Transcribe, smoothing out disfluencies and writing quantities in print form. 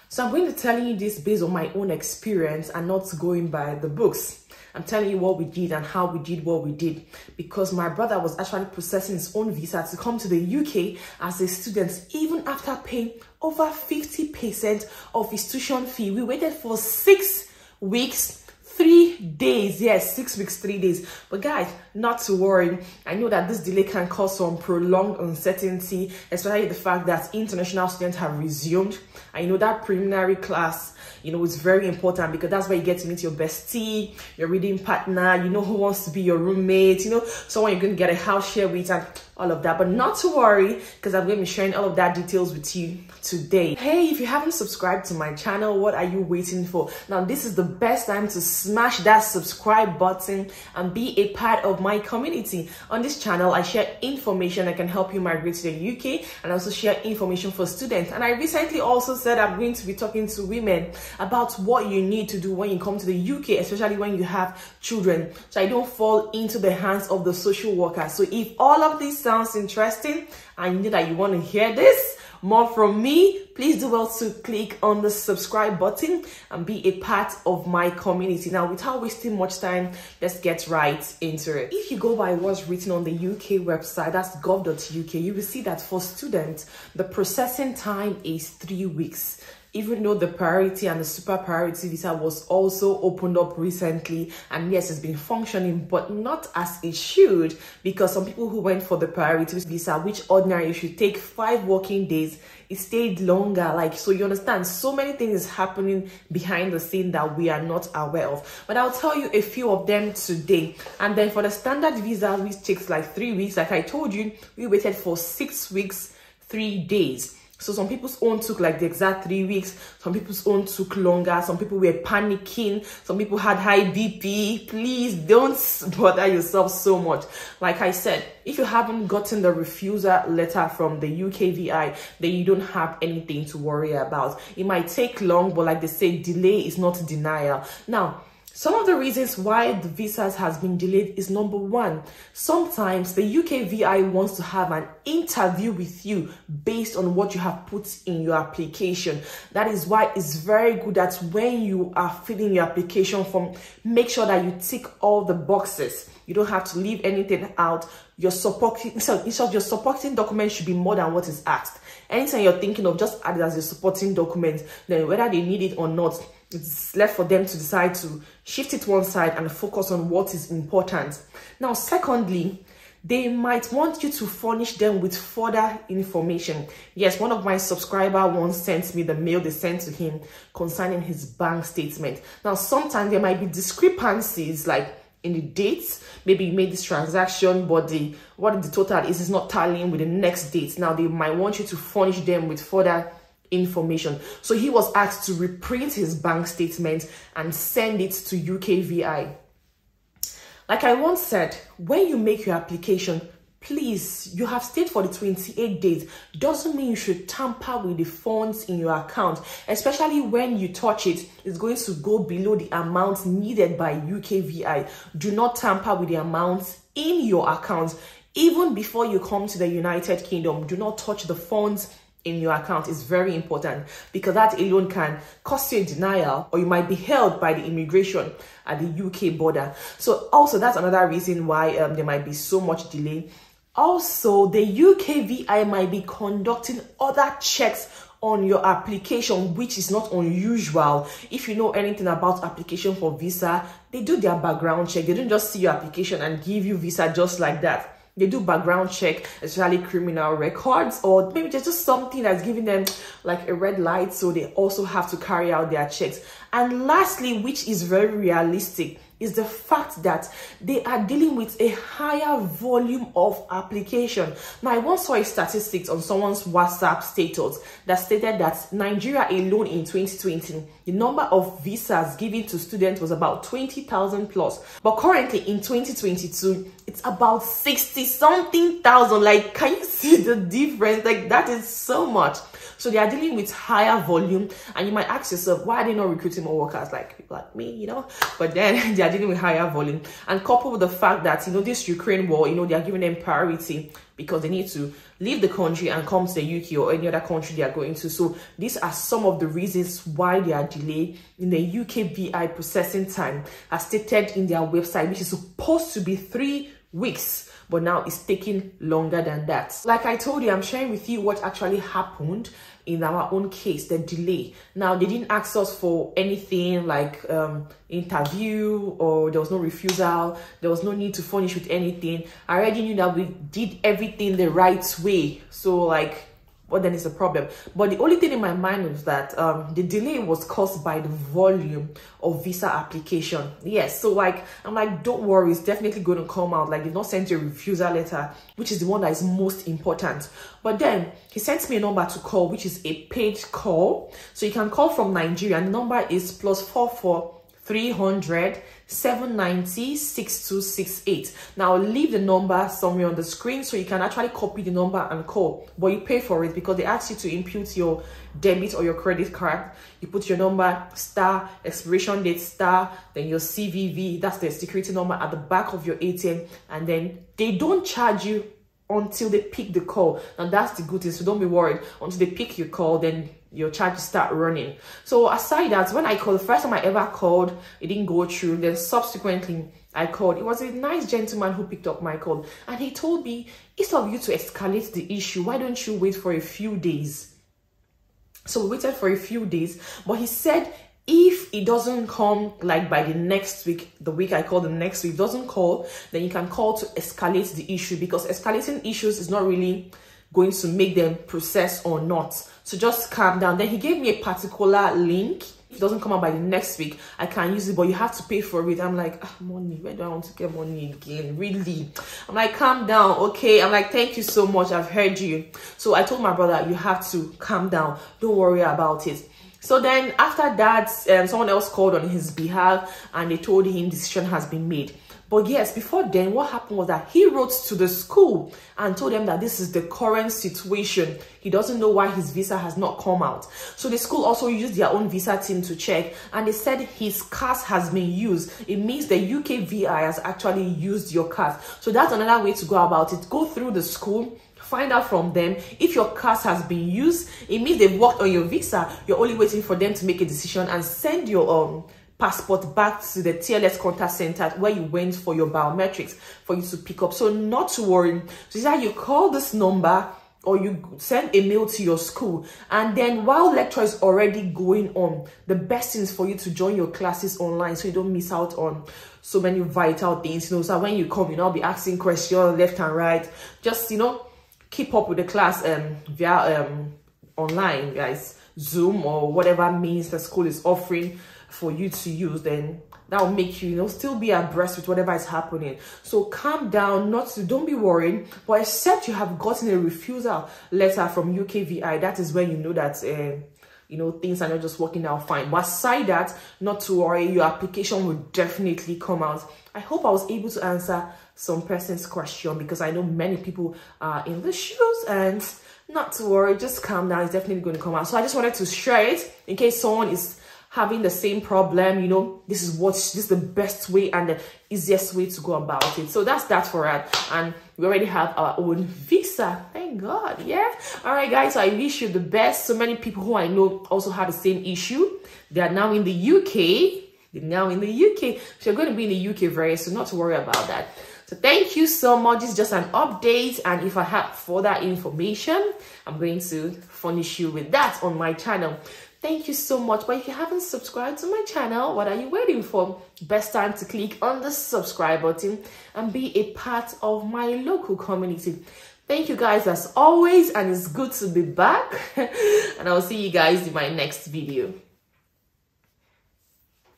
So I'm going to tell you this based on my own experience and not going by the books. I'm telling you what we did and how we did what we did, because my brother was actually processing his own visa to come to the UK as a student, even after paying over 50% of his tuition fee. We waited for 6 weeks, 3 days. Yes, 6 weeks, 3 days. But guys, not to worry. I know that this delay can cause some prolonged uncertainty, especially the fact that international students have resumed. I know that preliminary class, it's very important, because that's where you get to meet your bestie, your reading partner, who wants to be your roommate, someone you're going to get a house share with, and all of that. But not to worry, because I'm going to be sharing all of that details with you today. Hey, if you haven't subscribed to my channel, what are you waiting for? Now, this is the best time to smash that subscribe button and be a part of my community. On this channel, I share information that can help you migrate to the UK, and also share information for students. And I recently also said I'm going to be talking to women about what you need to do when you come to the UK, especially when you have children, so I don't fall into the hands of the social worker. So if all of this sounds interesting and you know that you want to hear this more from me, please do well to click on the subscribe button and be a part of my community. Now, without wasting much time, let's get right into it. If you go by what's written on the UK website, that's gov.uk, you will see that for students, the processing time is 3 weeks. Even though the priority and the super priority visa was also opened up recently, and yes, it's been functioning, but not as it should, because some people who went for the priority visa, which ordinarily should take 5 working days, it stayed longer. So you understand, so many things is happening behind the scene that we are not aware of, but I'll tell you a few of them today. And then for the standard visa, which takes like 3 weeks, like I told you, we waited for 6 weeks, 3 days. So some people's own took like the exact 3 weeks, some people's own took longer, some people were panicking, some people had high BP. Please don't bother yourself so much. Like I said, if you haven't gotten the refusal letter from the UKVI, then you don't have anything to worry about. It might take long, but like they say, delay is not denial. Now, some of the reasons why the visas has been delayed is, number one, sometimes the UKVI wants to have an interview with you based on what you have put in your application. That is why it's very good that when you are filling your application form, make sure that you tick all the boxes. You don't have to leave anything out. Your supporting document should be more than what is asked. Anytime you're thinking of, just add it as a supporting document. Then whether they need it or not, it's left for them to decide to shift it one side and focus on what is important. Now, secondly, they might want you to furnish them with further information. Yes, one of my subscribers once sent me the mail they sent to him concerning his bank statement. Now, sometimes there might be discrepancies, like in the dates. Maybe you made this transaction, but what the total is not tallying with the next date. Now, they might want you to furnish them with further information. So he was asked to reprint his bank statement and send it to UKVI. Like I once said, when you make your application, please, you have stayed for the 28 days. Doesn't mean you should tamper with the funds in your account, especially when you touch it, it's going to go below the amount needed by UKVI. Do not tamper with the amounts in your account. Even before you come to the United Kingdom, do not touch the funds in your account. Is very important, because that alone can cost you a denial, or you might be held by the immigration at the UK border. So also that's another reason why there might be so much delay. Also, the UKVI might be conducting other checks on your application, which is not unusual. If you know anything about application for visa, they do their background check. They don't just see your application and give you visa just like that. They do background check, especially criminal records, or maybe there's just something that's giving them like a red light, so they also have to carry out their checks. And lastly, which is very realistic, is the fact that they are dealing with a higher volume of application. Now, I once saw a statistics on someone's WhatsApp status that stated that Nigeria alone in 2020, the number of visas given to students was about 20,000 plus. But currently in 2022, it's about 60-something thousand. Like, can you see the difference? Like, that is so much. So they are dealing with higher volume, and you might ask yourself, why are they not recruiting more workers like people like me, you know? But then they are dealing with higher volume, and coupled with the fact that, you know, this Ukraine war, you know, they are giving them priority because they need to leave the country and come to the UK or any other country they are going to. So these are some of the reasons why they are delayed in the UKVI processing time, as stated in their website, which is supposed to be 3 weeks, but now it's taking longer than that. Like I told you, I'm sharing with you what actually happened in our own case, the delay. Now, they didn't ask us for anything like interview, or there was no refusal, there was no need to furnish with anything. I already knew that we did everything the right way, so like, what then is the problem? But the only thing in my mind was that the delay was caused by the volume of visa application. Yes, so like, I'm like, don't worry, it's definitely going to come out. Like, they've not sent you a refusal letter, which is the one that is most important. But then he sent me a number to call, which is a paid call. So you can call from Nigeria, and the number is +44 300 790 6268. Now I'll leave the number somewhere on the screen so you can actually copy the number and call, but you pay for it because they ask you to input your debit or your credit card. You put your number, star, expiration date, star, then your CVV, that's the security number at the back of your ATM, and then they don't charge you until they pick the call. And that's the good thing, so don't be worried. Until they pick your call, then your charges start running. So aside that, when I called, the first time I ever called, it didn't go through. Then subsequently I called. It was a nice gentleman who picked up my call, and he told me, instead of you to escalate the issue, why don't you wait for a few days? So we waited for a few days, but he said if it doesn't come like by the next week, the week I call the next week doesn't call, then you can call to escalate the issue, because escalating issues is not really going to make them process or not. So just calm down. Then he gave me a particular link. If it doesn't come out by the next week, I can use it, but you have to pay for it. I'm like, money, where do I want to get money again? Really? I'm like, calm down, okay? I'm like, thank you so much, I've heard you. So I told my brother, you have to calm down, don't worry about it. So then after that, someone else called on his behalf, and they told him decision has been made. But yes, before then, what happened was that he wrote to the school and told them that this is the current situation. He doesn't know why his visa has not come out. So the school also used their own visa team to check, and they said his card has been used. It means the UKVI has actually used your card. So that's another way to go about it. Go through the school, find out from them if your card has been used. It means they've worked on your visa. You're only waiting for them to make a decision and send your passport back to the TLS contact center where you went for your biometrics for you to pick up. So not to worry. So it's like you call this number or you send a mail to your school, and then while lecture is already going on, the best thing is for you to join your classes online so you don't miss out on so many vital things, you know. So when you come, you'll not be asking questions left and right. Just, you know, keep up with the class via online, guys, Zoom or whatever means the school is offering for you to use. Then that will make you, you know, still be abreast with whatever is happening. So calm down, don't be worried. But except you have gotten a refusal letter from UKVI, that is when you know that you know, things are not just working out fine. But aside that, not to worry, your application will definitely come out. I hope I was able to answer some person's question, because I know many people are in the shoes, and not to worry, just calm down, it's definitely going to come out. So I just wanted to share it in case someone is having the same problem. You know, this is the best way and the easiest way to go about it. So that's that for us, and we already have our own visa, thank God. Yeah, all right guys, so I wish you the best. So many people who I know also have the same issue. They are now in the UK. So you're going to be in the UK very soon, not to worry about that. So thank you so much. It's just an update, and if I have further information, I'm going to furnish you with that on my channel. Thank you so much. But if you haven't subscribed to my channel, what are you waiting for? Best time to click on the subscribe button and be a part of my local community. Thank you guys as always, and it's good to be back. And I'll see you guys in my next video.